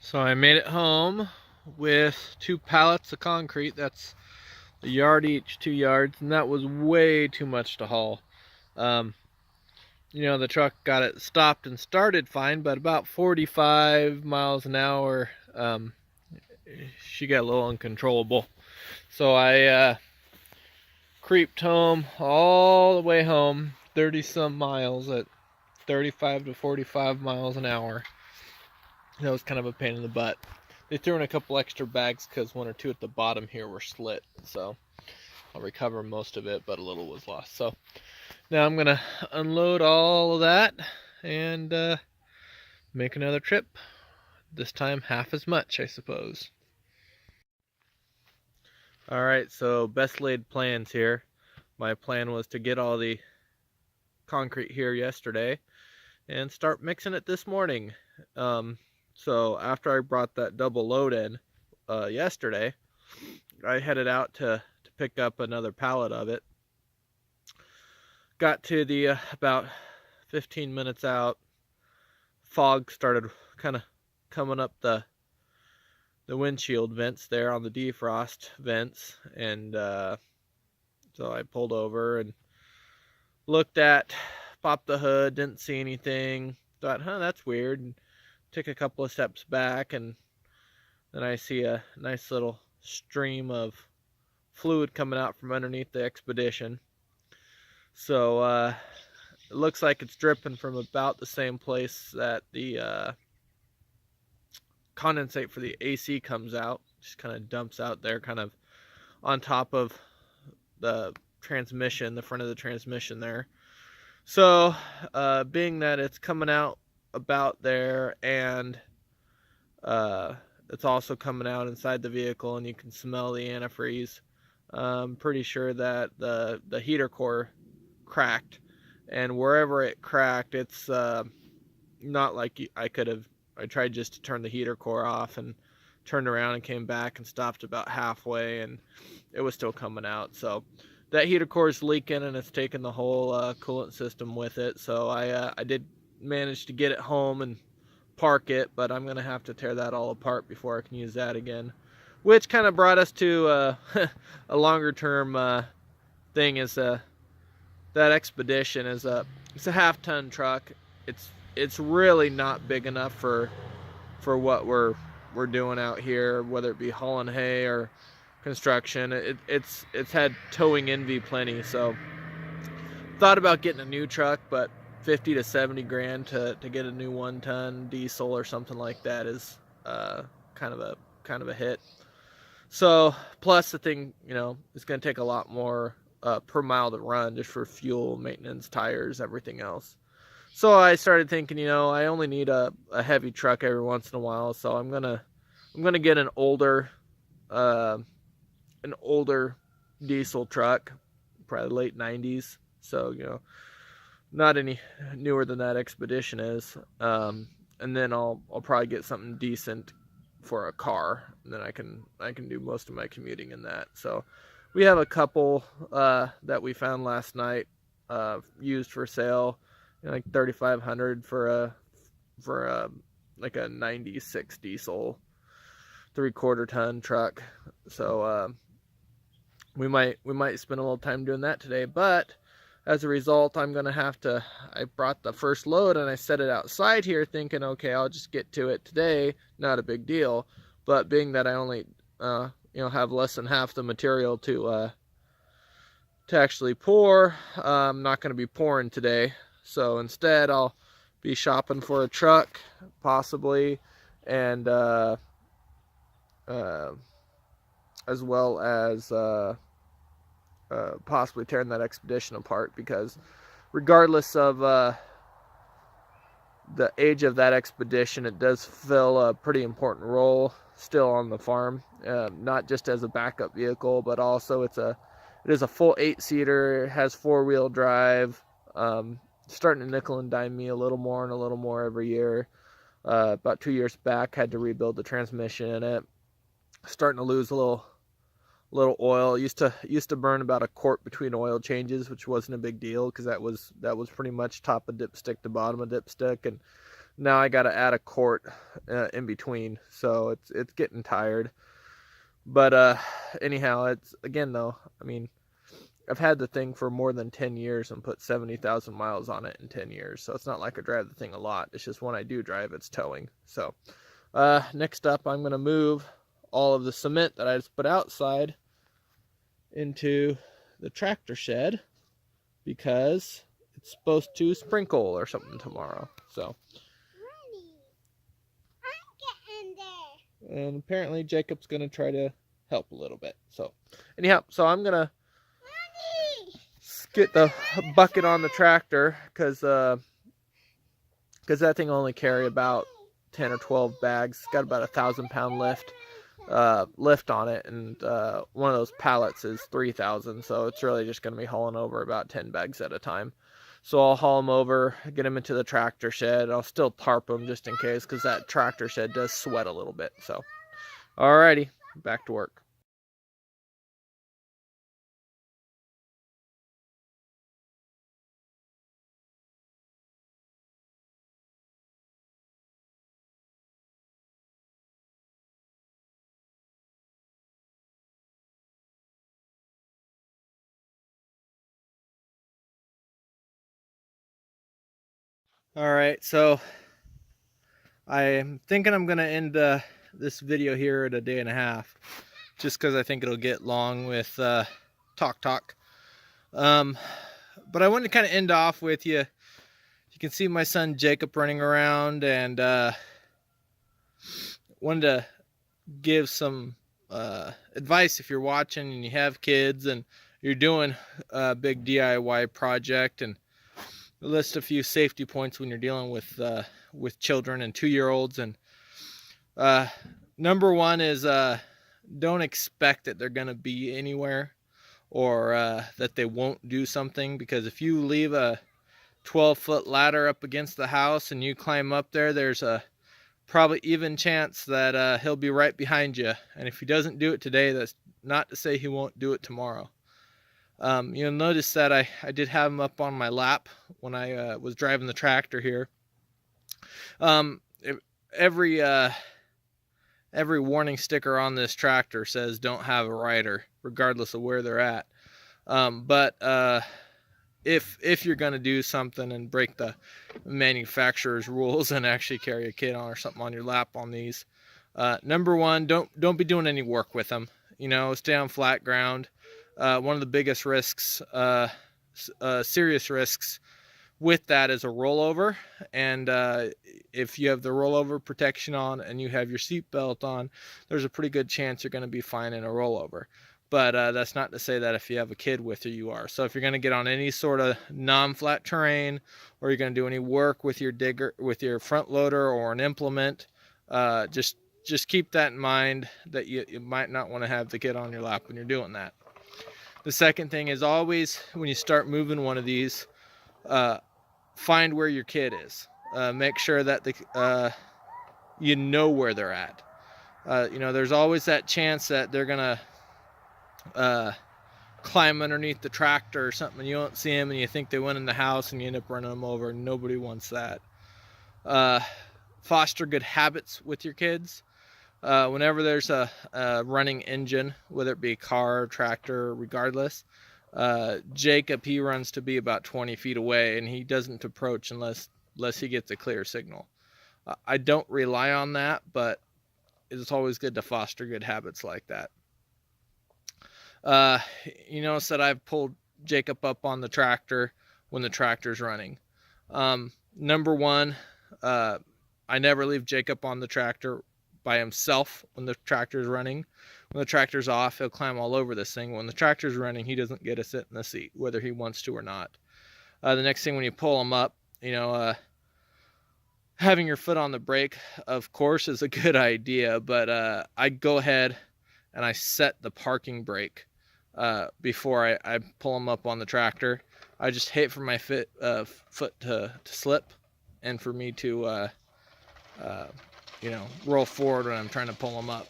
So I made it home with 2 pallets of concrete. That's a yard each, 2 yards, and that was way too much to haul. Um, the truck got it stopped and started fine, but about 45 miles an hour, she got a little uncontrollable. So I creeped home all the way home, 30 some miles at 35 to 45 miles an hour. That was kind of a pain in the butt. They threw in a couple extra bags because 1 or 2 at the bottom here were slit. So I'll recover most of it, but a little was lost. So now I'm going to unload all of that and make another trip. This time half as much, I suppose. Alright, so best laid plans here. My plan was to get all the concrete here yesterday and start mixing it this morning. So after I brought that double load in yesterday, I headed out to pick up another pallet of it. Got to the about 15 minutes out, fog started kind of coming up the windshield vents there on the defrost vents, and so I pulled over and looked at, popped the hood, didn't see anything, thought, that's weird, and took a couple of steps back, and then I see a nice little stream of fluid coming out from underneath the Expedition. So it looks like it's dripping from about the same place that the condensate for the AC comes out. Just kind of dumps out there, kind of on top of the transmission, the front of the transmission there. So being that it's coming out about there, and it's also coming out inside the vehicle, and you can smell the antifreeze, I'm pretty sure that the heater core cracked, and wherever it cracked, it's not like I tried just to turn the heater core off and turned around and came back and stopped about halfway, and it was still coming out. So that heater core is leaking, and it's taken the whole coolant system with it. So I did manage to get it home and park it, but I'm gonna have to tear that all apart before I can use that again, which kind of brought us to a longer term thing. Is that Expedition is it's a half-ton truck. It's really not big enough for what we're doing out here, whether it be hauling hay or construction. It's had towing envy plenty. So thought about getting a new truck, but 50 to 70 grand to get a new 1-ton diesel or something like that is kind of a hit. So plus the thing, it's going to take a lot more per mile to run, just for fuel, maintenance, tires, everything else. So I started thinking, I only need a heavy truck every once in a while, so I'm gonna get an older diesel truck, probably late 90s. So not any newer than that Expedition is. And then I'll probably get something decent for a car, and then I can do most of my commuting in that. So we have a couple that we found last night, used for sale, like $3,500 for a like a 96 diesel 3/4 ton truck. So we might spend a little time doing that today, but as a result, I'm gonna have to. I brought the first load and I set it outside here, thinking, okay, I'll just get to it today, not a big deal. But being that I only have less than half the material to actually pour, I'm not gonna be pouring today. So instead, I'll be shopping for a truck, possibly, and as well as possibly tearing that Expedition apart, because regardless of the age of that Expedition, it does fill a pretty important role still on the farm, not just as a backup vehicle, but also it is a full 8-seater, has 4-wheel drive, starting to nickel and dime me a little more every year. About 2 years back, had to rebuild the transmission in it, starting to lose a little oil. Used to burn about a quart between oil changes, which wasn't a big deal because that was pretty much top of dipstick to bottom of dipstick, and now I got to add a quart in between, so it's getting tired. But anyhow, it's again though, I mean, I've had the thing for more than 10 years and put 70,000 miles on it in 10 years. So it's not like I drive the thing a lot. It's just when I do drive, it's towing. So next up, I'm going to move all of the cement that I just put outside into the tractor shed because it's supposed to sprinkle or something tomorrow. So. And apparently Jacob's going to try to help a little bit. So anyhow, so I'm going to get the bucket on the tractor because that thing only carry about 10 or 12 bags. It's got about 1,000-pound lift on it, and one of those pallets is 3,000, so it's really just going to be hauling over about 10 bags at a time. So I'll haul them over, get them into the tractor shed. I'll still tarp them just in case, because that tractor shed does sweat a little bit. So alrighty, back to work. Alright, so I'm thinking I'm going to end this video here at 1.5 days, just because I think it'll get long with talk. But I wanted to kind of end off with you. You can see my son Jacob running around, and wanted to give some advice if you're watching and you have kids and you're doing a big DIY project, and list a few safety points when you're dealing with children and 2-year-olds. And number one is don't expect that they're going to be anywhere, or that they won't do something, because if you leave a 12-foot ladder up against the house and you climb up there, there's a probably even chance that he'll be right behind you. And if he doesn't do it today, that's not to say he won't do it tomorrow. You'll notice that I did have him up on my lap when I was driving the tractor here. Every warning sticker on this tractor says don't have a rider, regardless of where they're at. But if you're going to do something and break the manufacturer's rules and actually carry a kid on or something on your lap on these, number one, don't be doing any work with them. Stay on flat ground. One of the biggest risks, serious risks with that, is a rollover. And if you have the rollover protection on and you have your seatbelt on, there's a pretty good chance you're going to be fine in a rollover. But that's not to say that if you have a kid with you, you are. So if you're going to get on any sort of non-flat terrain, or you're going to do any work with your digger, with your front loader or an implement, just keep that in mind, that you might not want to have the kid on your lap when you're doing that. The second thing is, always when you start moving one of these, find where your kid is. Make sure that you know where they're at. There's always that chance that they're gonna climb underneath the tractor or something, and you don't see them, and you think they went in the house, and you end up running them over. Nobody wants that. Foster good habits with your kids. Whenever there's a running engine, whether it be a car, tractor, regardless, Jacob, he runs to be about 20 feet away, and he doesn't approach unless he gets a clear signal. I don't rely on that, but it's always good to foster good habits like that. You notice that I've pulled Jacob up on the tractor when the tractor's running. Number one, I never leave Jacob on the tractor by himself when the tractor's running. When the tractor's off, he'll climb all over this thing. When the tractor's running, he doesn't get to sit in the seat, whether he wants to or not. The next thing, when you pull him up, having your foot on the brake, of course, is a good idea, but I go ahead and I set the parking brake before I pull him up on the tractor. I just hate for my foot to slip, and for me to roll forward when I'm trying to pull them up.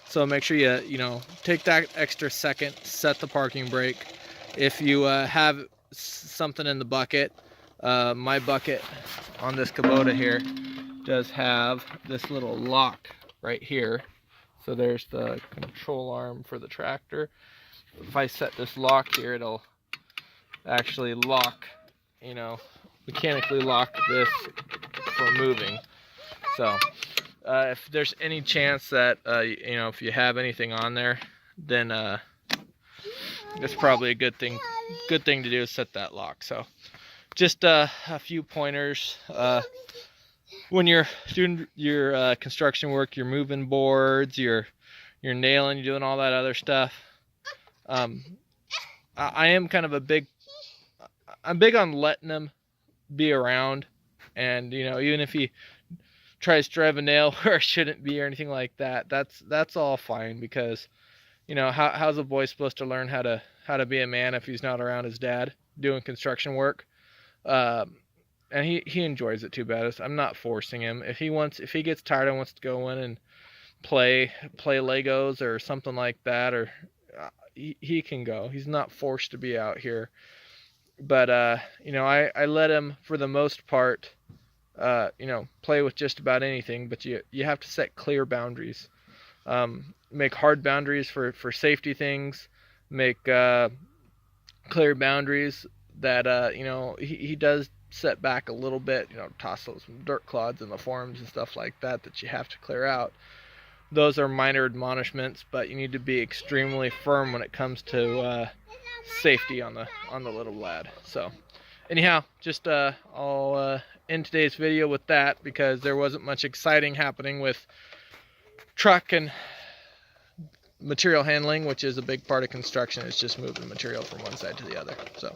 So make sure you take that extra second, set the parking brake. If you have something in the bucket, My bucket on this Kubota here does have this little lock right here. So there's the control arm for the tractor. If I set this lock here, it'll actually lock, you know, mechanically lock this for moving. So if there's any chance that you know, if you have anything on there, then it's probably a good thing to do is set that lock. So just a few pointers when you're doing your construction work, you're moving boards, you're nailing, you're doing all that other stuff. I am kind of I'm big on letting him be around, and you know, even if he tries to drive a nail where it shouldn't be or anything like that, that's all fine, because you know, how's a boy supposed to learn how to be a man if he's not around his dad doing construction work? And he enjoys it too bad. I'm not forcing him. If he gets tired and wants to go in and play Legos or something like that, or he can go. He's not forced to be out here. But you know, I let him, for the most part, you know, play with just about anything. But you have to set clear boundaries. Make hard boundaries for safety things. Make clear boundaries that you know, he does set back a little bit, you know, toss those dirt clods in the forms and stuff like that you have to clear out. Those are minor admonishments, but you need to be extremely firm when it comes to safety on the little lad. So anyhow, just I'll end today's video with that, because there wasn't much exciting happening with truck and material handling, which is a big part of construction. It's just moving material from one side to the other. So